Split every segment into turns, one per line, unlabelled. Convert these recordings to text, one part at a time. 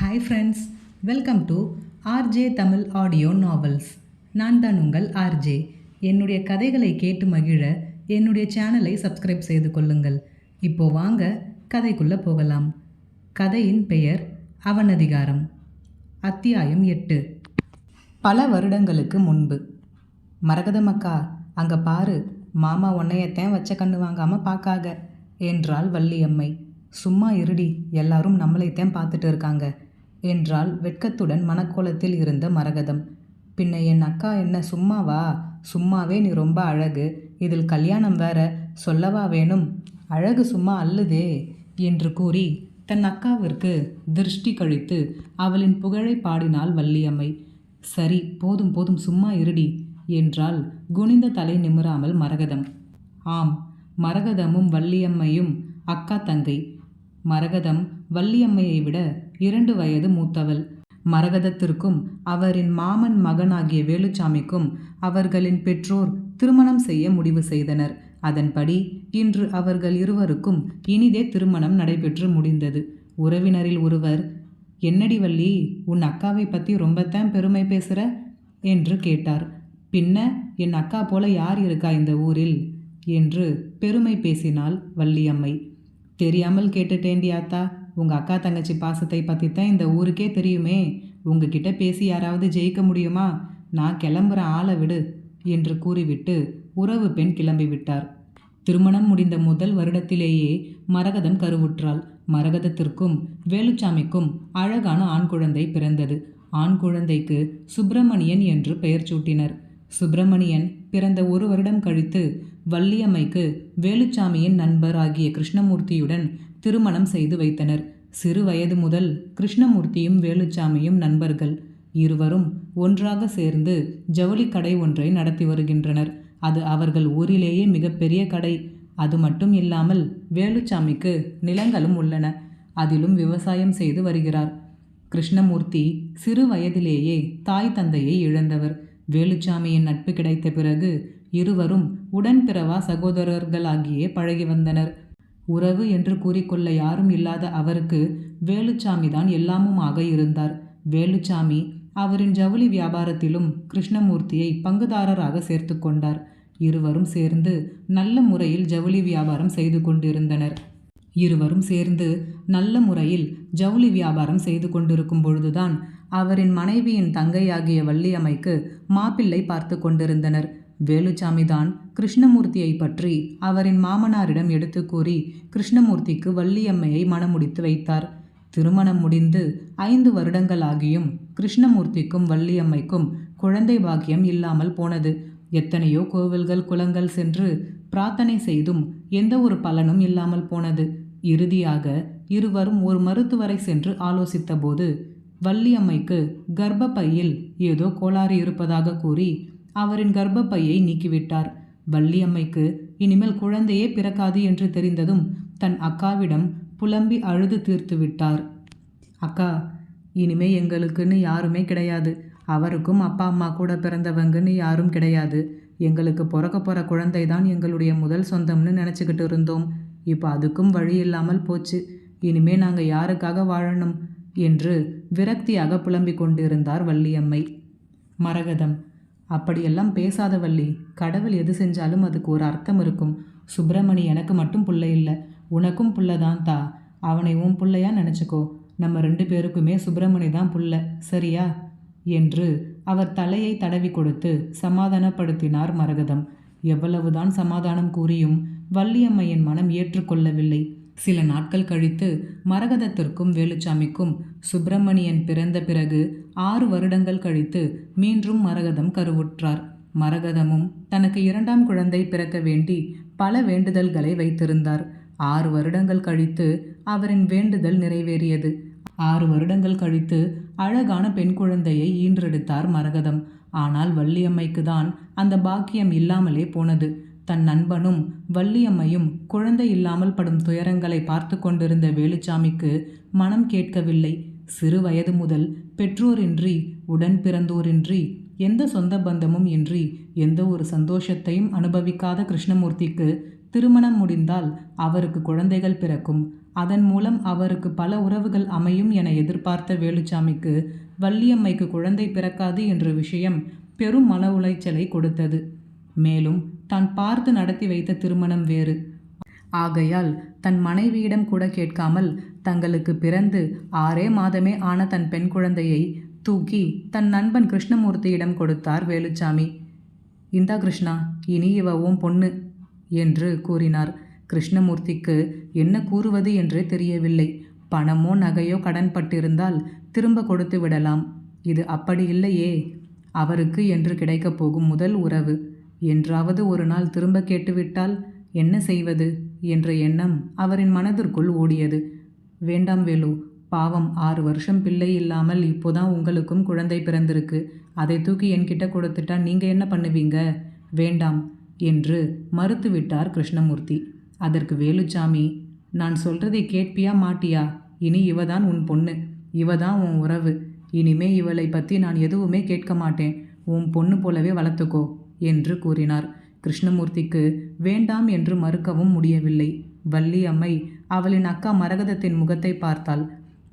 Hi friends, welcome to RJ Tamil audio novels. நான் தான் உங்கள் ஆர்ஜே. என்னுடைய கதைகளை கேட்டு மகிழ என்னுடைய சேனலை சப்ஸ்கிரைப் செய்து கொள்ளுங்கள். இப்போ வாங்க கதைக்குள்ளே போகலாம். கதையின் பெயர் அவநதிகாரம். அத்தியாயம் 8. பல வருடங்களுக்கு முன்பு. மரகதமக்கா, அங்கே பாரு, மாமா உன்னையத்தேன் வச்ச கண்ணு வாங்காமல் பார்க்காக என்றாள் வள்ளியம்மை. சும்மா இருடி, எல்லாரும் நம்மளைத்தேன் பார்த்துட்டு இருக்காங்க என்றாள் வெட்கத்துடன் மனக்கோலத்தில் இருந்த மரகதம். பின்ன என் அக்கா என்ன சும்மாவா? சும்மாவே நீ ரொம்ப அழகு, இதில் கல்யாணம் வேற, சொல்லவா வேணும்? அழகு சும்மா அல்லுதே என்று கூறி தன் அக்காவிற்கு திருஷ்டி கழித்து அவளின் புகழை பாடினாள் வள்ளியம்மை. சரி, போதும் போதும், சும்மா இருடி என்றாள் குனிந்த தலை நிமிராமல் மரகதம். ஆம், மரகதமும் வள்ளியம்மையும் அக்கா தங்கை. மரகதம் வள்ளியம்மையை விட 2 வயது மூத்தவள். மரகதத்திற்கும் அவரின் மாமன் மகனாகிய வேலுச்சாமிக்கும் அவர்களின் பெற்றோர் திருமணம் செய்ய முடிவு செய்தனர். அதன்படி இன்று அவர்கள் இருவருக்கும் இனிதே திருமணம் நடைபெற்று முடிந்தது. உறவினரில் ஒருவர், என்னடி வள்ளி, உன் அக்காவை பற்றி ரொம்பத்தான் பெருமை பேசுகிற என்று கேட்டார். பின்ன என் அக்கா போல யார் இருக்கா இந்த ஊரில் என்று பெருமை பேசினாள் வள்ளியம்மை. தெரியாமல் கேட்டுட்டேண்டி ஆத்தா, உங்கள் அக்கா தங்கச்சி பாசத்தை பற்றி தான் இந்த ஊருக்கே தெரியுமே. உங்ககிட்ட பேசி யாராவது ஜெயிக்க முடியுமா? நான் கிளம்புற, ஆளை விடு என்று கூறிவிட்டு உறவு பெண் கிளம்பிவிட்டார். திருமணம் முடிந்த முதல் வருடத்திலேயே மரகதம் கருவுற்றாள். மரகதத்திற்கும் வேலுச்சாமிக்கும் அழகான ஆண் குழந்தை பிறந்தது. ஆண் குழந்தைக்கு சுப்பிரமணியன் என்று பெயர் சூட்டினர். சுப்பிரமணியன் பிறந்த 1 வருடம் கழித்து வள்ளியம்மைக்கு வேலுச்சாமியின் நண்பர் ஆகிய கிருஷ்ணமூர்த்தியுடன் திருமணம் செய்து வைத்தனர். சிறு வயது முதல் கிருஷ்ணமூர்த்தியும் வேலுச்சாமியும் நண்பர்கள். இருவரும் ஒன்றாக சேர்ந்து ஜவுளி கடை ஒன்றை நடத்தி வருகின்றனர். அது அவர்கள் ஊரிலேயே மிகப்பெரிய கடை. அது மட்டும் இல்லாமல் வேலுச்சாமிக்கு நிலங்களும் உள்ளன. அதிலும் விவசாயம் செய்து வருகிறார். கிருஷ்ணமூர்த்தி சிறு வயதிலேயே தாய் தந்தையை இழந்தவர். வேலுச்சாமியின் நட்பு கிடைத்த பிறகு இருவரும் உடன்பிறவா சகோதரர்களாகியே பழகி வந்தனர். உறவு என்று கூறிக்கொள்ள யாரும் இல்லாத அவருக்கு வேலுச்சாமி தான் எல்லாமுமாக இருந்தார். வேலுச்சாமி அவரின் ஜவுளி வியாபாரத்திலும் கிருஷ்ணமூர்த்தியை பங்குதாரராக சேர்த்து கொண்டார். இருவரும் சேர்ந்து நல்ல முறையில் ஜவுளி வியாபாரம் செய்து கொண்டிருந்தனர். இருவரும் சேர்ந்து நல்ல முறையில் ஜவுளி வியாபாரம் செய்து கொண்டிருக்கும் பொழுதுதான் அவரின் மனைவியின் தங்கையாகிய வள்ளியம்மைக்கு மாப்பிள்ளை பார்த்து கொண்டிருந்தனர். வேலுச்சாமி தான் கிருஷ்ணமூர்த்தியை பற்றி அவரின் மாமனாரிடம் எடுத்து கூறி கிருஷ்ணமூர்த்திக்கு வள்ளியம்மையை மணமுடித்து வைத்தார். திருமணம் முடிந்து 5 வருடங்களாகியும் கிருஷ்ணமூர்த்திக்கும் வள்ளியம்மைக்கும் குழந்தை பாக்கியம் இல்லாமல் போனது. எத்தனையோ கோவில்கள் குளங்கள் சென்று பிரார்த்தனை செய்தும் எந்த ஒரு பலனும் இல்லாமல் போனது. இறுதியாக இருவரும் ஒரு மருத்துவரை சென்று ஆலோசித்த போது வள்ளியம்மைக்கு கர்ப்பப்பையில் ஏதோ கோளாறு இருப்பதாக கூறி அவரின் கர்ப்பப்பையை நீக்கிவிட்டார். வள்ளியம்மைக்கு இனிமேல் குழந்தையே பிறக்காது என்று தெரிந்ததும் தன் அக்காவிடம் புலம்பி அழுது தீர்த்து விட்டார். அக்கா, இனிமே எங்களுக்குன்னு யாருமே கிடையாது. அவருக்கும் அப்பா அம்மா கூட பிறந்தவங்கன்னு யாரும் கிடையாது. எங்களுக்கு பிறக்க போகிற குழந்தை தான் எங்களுடைய முதல் சொந்தம்னு நினச்சிக்கிட்டு இருந்தோம். இப்போ அதுக்கும் வழி இல்லாமல் போச்சு. இனிமே நாங்கள் யாருக்காக வாழணும் என்று விரக்தியாக புலம்பிக் கொண்டிருந்தார் வள்ளியம்மை. மரகதம், அப்படியெல்லாம் பேசாத வள்ளி. கடவுள் எது செஞ்சாலும் அதுக்கு ஒரு அர்த்தம் இருக்கும். சுப்பிரமணி எனக்கு மட்டும் புள்ள இல்லை, உனக்கும் புள்ளதான் தா. அவனை உன் புள்ளையா நினச்சிக்கோ. நம்ம 2 பேருக்குமே சுப்பிரமணி தான் புள்ள, சரியா என்று அவர் தலையை தடவி கொடுத்து சமாதானப்படுத்தினார் மரகதம். எவ்வளவுதான் சமாதானம் கூறியும் வள்ளியம்மையின் மனம் ஏற்றுக்கொள்ளவில்லை. சில நாட்கள் கழித்து மரகதத்திற்கும் வேலுச்சாமிக்கும் சுப்பிரமணியன் பிறந்த பிறகு 6 வருடங்கள் கழித்து மீண்டும் மரகதம் கருவுற்றார். மரகதமும் தனக்கு 2ஆம் குழந்தை பிறக்க வேண்டி பல வேண்டுதல்களை வைத்திருந்தார். 6 வருடங்கள் கழித்து அவரின் வேண்டுதல் நிறைவேறியது. 6 வருடங்கள் கழித்து அழகான பெண் குழந்தையை ஈன்றெடுத்தார் மரகதம். ஆனால் வள்ளியம்மைக்கு தான் அந்த பாக்கியம் இல்லாமலே போனது. தன் நண்பனும் வள்ளியம்மையும் குழந்தை இல்லாமல் படும் துயரங்களை பார்த்து கொண்டிருந்த வேலுச்சாமிக்கு மனம் கேட்கவில்லை. சிறு வயது முதல் பெற்றோரின்றி உடன் பிறந்தோரின்றி எந்த சொந்த பந்தமும் இன்றி எந்த ஒரு சந்தோஷத்தையும் அனுபவிக்காத கிருஷ்ணமூர்த்திக்கு திருமணம் முடிந்தால் அவருக்கு குழந்தைகள் பிறக்கும், அதன் மூலம் அவருக்கு பல உறவுகள் அமையும் என எதிர்பார்த்த வேலுச்சாமிக்கு வள்ளியம்மைக்கு குழந்தை பிறக்காது என்ற விஷயம் பெரும் மன உளைச்சலை கொடுத்தது. மேலும் தான் பார்த்து நடத்தி வைத்த திருமணம் வேறு. ஆகையால் தன் மனைவியிடம் கூட கேட்காமல் தங்களுக்கு பிறந்து 6 மாதமே ஆன தன் பெண் குழந்தையை தூக்கி தன் நண்பன் கிருஷ்ணமூர்த்தியிடம் கொடுத்தார் வேலுச்சாமி. இந்தா கிருஷ்ணா, இனி இவ உன் பொண்ணு என்று கூறினார். கிருஷ்ணமூர்த்திக்கு என்ன கூறுவது என்றே தெரியவில்லை. பணமோ நகையோ கடன் பட்டிருந்தால் திரும்ப கொடுத்து விடலாம். இது அப்படி இல்லையே. அவருக்கு என்று கிடைக்கப் போகும் முதல் உறவு என்றாவது ஒரு நாள் திரும்ப கேட்டுவிட்டால் என்ன செய்வது என்ற எண்ணம் அவரின் மனதிற்குள் ஓடியது. வேண்டாம் வேலு, பாவம் 6 வருஷம் பிள்ளை இல்லாமல் இப்போதான் உங்களுக்கும் குழந்தை பிறந்திருக்கு. அதை தூக்கி என்கிட்ட கொடுத்துட்டா நீங்கள் என்ன பண்ணுவீங்க? வேண்டாம் என்று மறுத்துவிட்டார் கிருஷ்ணமூர்த்தி. அதற்கு வேலுச்சாமி, நான் சொல்றதை கேட்பியா மாட்டியா? இனி இவதான் உன் பொண்ணு, இவதான் உன் உறவு. இனிமே இவளை பற்றி நான் எதுவுமே கேட்க மாட்டேன். உன் பொண்ணு போலவே வளர்த்துக்கோ என்று கூறினார். கிருஷ்ணமூர்த்திக்கு வேண்டாம் என்று மறுக்கவும் முடியவில்லை. வள்ளி அம்மை அவளின் அக்கா மரகதத்தின் முகத்தை பார்த்தாள்.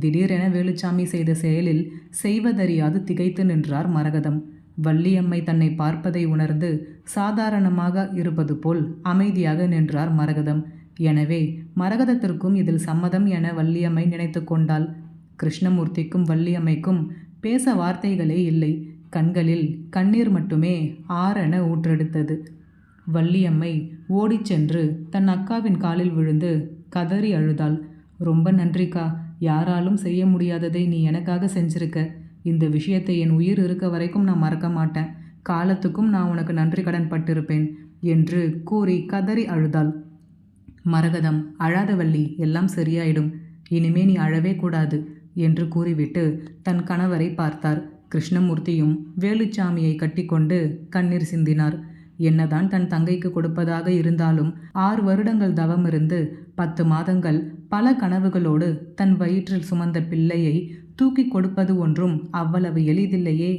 திடீரென வேலுச்சாமி செய்த செயலில் செய்வதறியாது திகைத்து நின்றார் மரகதம். வள்ளியம்மை தன்னை பார்ப்பதை உணர்ந்து சாதாரணமாக இருப்பது போல் அமைதியாக நின்றார் மரகதம். எனவே மரகதத்திற்கும் இதில் சம்மதம் என வள்ளியம்மை நினைத்து கொண்டாள். கிருஷ்ணமூர்த்திக்கும் வள்ளியம்மைக்கும் பேச வார்த்தைகளே இல்லை. கண்களில் கண்ணீர் மட்டுமே ஆறென ஊற்றெடுத்தது. வள்ளியம்மை ஓடிச் சென்று தன் அக்காவின் காலில் விழுந்து கதறி அழுதாள். ரொம்ப நன்றிக்கா, யாராலும் செய்ய முடியாததை நீ எனக்காக செஞ்சிருக்க. இந்த விஷயத்தை என் உயிர் இருக்க வரைக்கும் நான் மறக்க மாட்டேன். காலத்துக்கும் நான் உனக்கு நன்றி கடன் பட்டிருப்பேன் என்று கூறி கதறி அழுதாள். மரகதம், அழாத வள்ளி, எல்லாம் சரியாயிடும். இனிமே நீ அழவே கூடாது என்று கூறிவிட்டு தன் கணவரை பார்த்தார். கிருஷ்ணமூர்த்தியும் வேலுச்சாமியை கட்டிக்கொண்டு கண்ணீர் சிந்தினார். என்னதான் தன் தங்கைக்கு கொடுப்பதாக இருந்தாலும் 6 வருடங்கள் தவமிருந்து 10 மாதங்கள் பல கனவுகளோடு தன் வயிற்றில் சுமந்த பிள்ளையை தூக்கி கொடுப்பது ஒன்றும் அவ்வளவு எளிதில்லையே.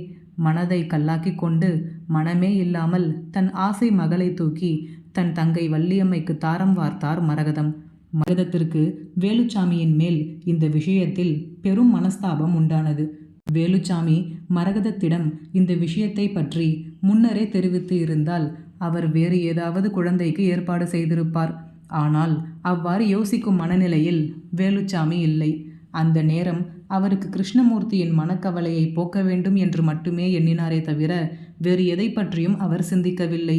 மனதை கல்லாக்கி கொண்டு மனமே இல்லாமல் தன் ஆசை மகளை தூக்கி தன் தங்கை வள்ளியம்மைக்கு தாரம் வார்த்தார் மரகதம். மரகதத்திற்கு வேலுச்சாமியின் மேல் இந்த விஷயத்தில் பெரும் மனஸ்தாபம் உண்டானது. வேலுச்சாமி மரகதத்திடம் இந்த விஷயத்தை பற்றி முன்னரே தெரிவித்து இருந்தால் அவர் வேறு ஏதாவது குழந்தைக்கு ஏற்பாடு செய்திருப்பார். ஆனால் அவ்வாறு யோசிக்கும் மனநிலையில் வேலுச்சாமி இல்லை. அந்த நேரம் அவருக்கு கிருஷ்ணமூர்த்தியின் மனக்கவலையை போக்க வேண்டும் என்று மட்டுமே எண்ணினாரே தவிர வேறு எதை பற்றியும் அவர் சிந்திக்கவில்லை.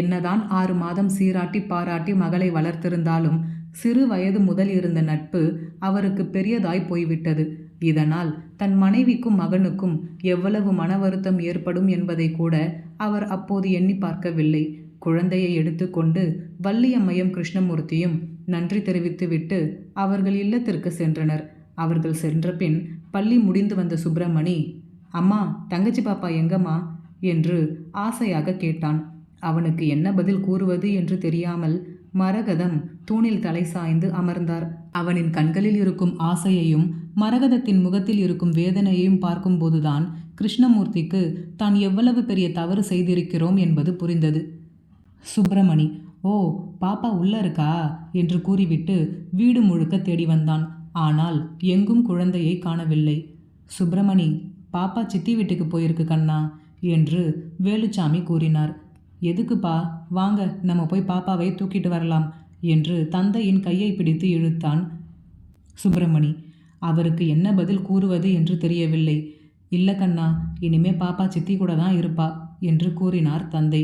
என்னதான் 6 மாதம் சீராட்டி பாராட்டி மகளை வளர்த்திருந்தாலும் சிறு வயது முதல் இருந்த நட்பு அவருக்கு பெரியதாய் போய்விட்டது. இதனால் தன் மனைவிக்கும் மகனுக்கும் எவ்வளவு மன வருத்தம் ஏற்படும் என்பதை கூட அவர் அப்போது எண்ணி பார்க்கவில்லை. குழந்தையை எடுத்துக்கொண்டு வள்ளியம்மையும் கிருஷ்ணமூர்த்தியும் நன்றி தெரிவித்துவிட்டு அவர்கள் இல்லத்திற்கு சென்றனர். அவர்கள் சென்ற பின் பள்ளி முடிந்து வந்த சுப்பிரமணி, அம்மா, தங்கச்சி பாப்பா எங்கம்மா என்று ஆசையாக கேட்டான். அவனுக்கு என்ன பதில் கூறுவது என்று தெரியாமல் மரகதம் தூணில் தலை சாய்ந்து அமர்ந்தார். அவனின் கண்களில் இருக்கும் ஆசையையும் மரகதத்தின் முகத்தில் இருக்கும் வேதனையையும் பார்க்கும்போதுதான் கிருஷ்ணமூர்த்திக்கு தான் எவ்வளவு பெரிய தவறு செய்திருக்கிறோம் என்பது புரிந்தது. சுப்பிரமணி, ஓ பாப்பா உள்ள இருக்கா என்று கூறிவிட்டு வீடு முழுக்க தேடி வந்தான். ஆனால் எங்கும் குழந்தையை காணவில்லை. சுப்பிரமணி, பாப்பா சித்தி வீட்டுக்கு போயிருக்கு கண்ணா என்று வேலுச்சாமி கூறினார். எதுக்குப்பா? வாங்க, நம்ம போய் பாப்பாவை தூக்கிட்டு வரலாம் என்று தந்தையின் கையை பிடித்து இழுத்தான் சுப்பிரமணி. அவருக்கு என்ன பதில் கூறுவது என்று தெரியவில்லை. இல்லை கண்ணா, இனிமே பாப்பா சித்தி கூட தான் இருப்பா என்று கூறினார் தந்தை.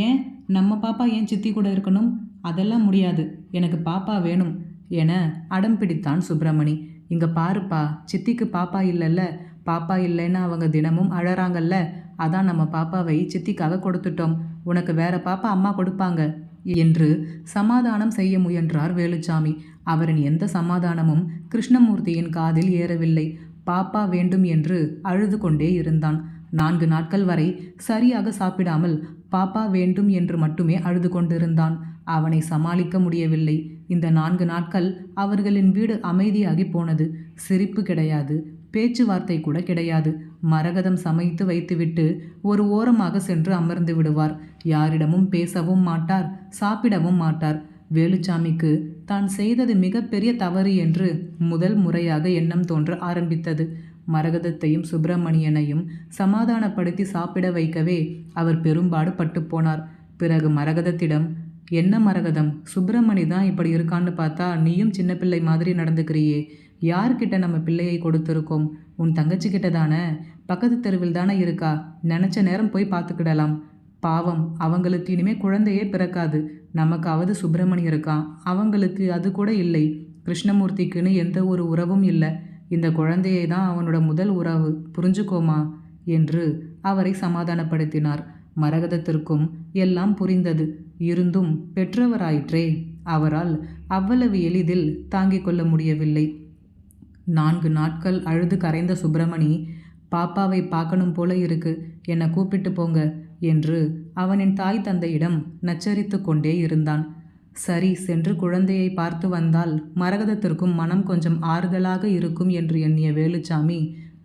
ஏன் நம்ம பாப்பா ஏன் சித்தி கூட இருக்கணும்? அதெல்லாம் முடியாது, எனக்கு பாப்பா வேணும் என அடம் பிடித்தான் சுப்பிரமணி. இங்க பாருப்பா, சித்திக்கு பாப்பா இல்லைல்ல, பாப்பா இல்லைன்னு அவங்க தினமும் அழறாங்கல்ல, அதான் நம்ம பாப்பாவை சித்திக்காக கொடுத்துட்டோம். உனக்கு வேற பாப்பா அம்மா கொடுப்பாங்க என்று சமாதானம் செய்ய முயன்றார் வேலுச்சாமி. அவரின் எந்த சமாதானமும் கிருஷ்ணமூர்த்தியின் காதில் ஏறவில்லை. பாப்பா வேண்டும் என்று அழுது கொண்டே இருந்தான். 4 நாட்கள் வரை சரியாக சாப்பிடாமல் பாப்பா வேண்டும் என்று மட்டுமே அழுது கொண்டிருந்தான். அவனை சமாளிக்க முடியவில்லை. இந்த 4 நாட்கள் அவர்களின் வீடு அமைதியாகி போனது. சிரிப்பு கிடையாது, பேச்சுவார்த்தை கூட கிடையாது. மரகதம் சமைத்து வைத்துவிட்டு ஒரு ஓரமாக சென்று அமர்ந்து விடுவார். யாரிடமும் பேசவும் மாட்டார், சாப்பிடவும் மாட்டார். வேலுச்சாமிக்கு தான் செய்தது மிகப்பெரிய தவறு என்று முதல் முறையாக எண்ணம் தோன்ற ஆரம்பித்தது. மரகதத்தையும் சுப்பிரமணியனையும் சமாதானப்படுத்தி சாப்பிட வைக்கவே அவர் பெரும்பாடு பட்டு போனார். பிறகு மரகதத்திடம், என்ன மரகதம், சுப்பிரமணி தான் இப்படி இருக்கான்னு பார்த்தா நீயும் சின்ன பிள்ளை மாதிரி நடந்துக்கிறியே. யார்கிட்ட நம்ம பிள்ளையை கொடுத்துருக்கோம்? உன் தங்கச்சி கிட்ட தானே? பக்கத்து தெருவில் தானே இருக்கா? நினச்ச நேரம் போய் பார்த்துக்கிடலாம். பாவம், அவங்களுக்கு இனிமே குழந்தையே பிறக்காது. நமக்காவது சுப்பிரமணி இருக்கான், அவங்களுக்கு அது கூட இல்லை. கிருஷ்ணமூர்த்திக்குன்னு எந்த ஒரு உறவும் இல்லை. இந்த குழந்தையை தான் அவனோட முதல் உறவு, புரிஞ்சுக்கோமா என்று அவரை சமாதானப்படுத்தினார். மரகதத்திற்கும் எல்லாம் புரிந்தது. இருந்தும் பெற்றவராயிற்றே, அவரால் அவ்வளவு எளிதில் தாங்கிக் கொள்ள முடியவில்லை. 4 நாட்கள் அழுது கரைந்த சுப்பிரமணி, பாப்பாவை பார்க்கணும் போல இருக்கு, என்னை கூப்பிட்டு போங்க என்று அவனின் தாய் தந்தையிடம் நச்சரித்து கொண்டே இருந்தான். சரி, சென்று குழந்தையை பார்த்து வந்தால் மரகதத்திற்கும் மனம் கொஞ்சம் ஆறுதலாக இருக்கும் என்று எண்ணிய வேலுச்சாமி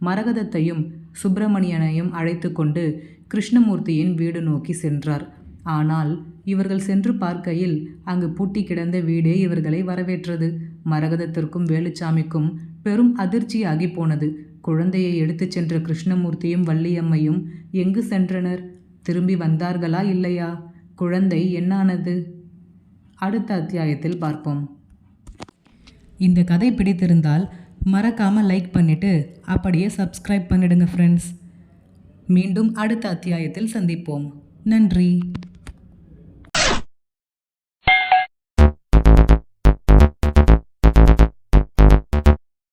மரகதத்தையும் சுப்பிரமணியனையும் அழைத்து கொண்டு கிருஷ்ணமூர்த்தியின் வீடு நோக்கி சென்றார். ஆனால் இவர்கள் சென்று பார்க்கையில் அங்கு பூட்டி கிடந்த வீடே இவர்களை வரவேற்றது. மரகதத்திற்கும் வேலுச்சாமிக்கும் பெரும் அதிர்ச்சியாகி போனது. குழந்தையை எடுத்துச் சென்ற கிருஷ்ணமூர்த்தியும் வள்ளியம்மையும் எங்கு சென்றனர்? திரும்பி வந்தார்களா இல்லையா? குழந்தை என்னானது? அடுத்த அத்தியாயத்தில் பார்ப்போம். இந்த கதை பிடித்திருந்தால் மறக்காமல் லைக் பண்ணிவிட்டு அப்படியே சப்ஸ்கிரைப் பண்ணிடுங்க ஃப்ரெண்ட்ஸ். மீண்டும் அடுத்த அத்தியாயத்தில் சந்திப்போம். நன்றி.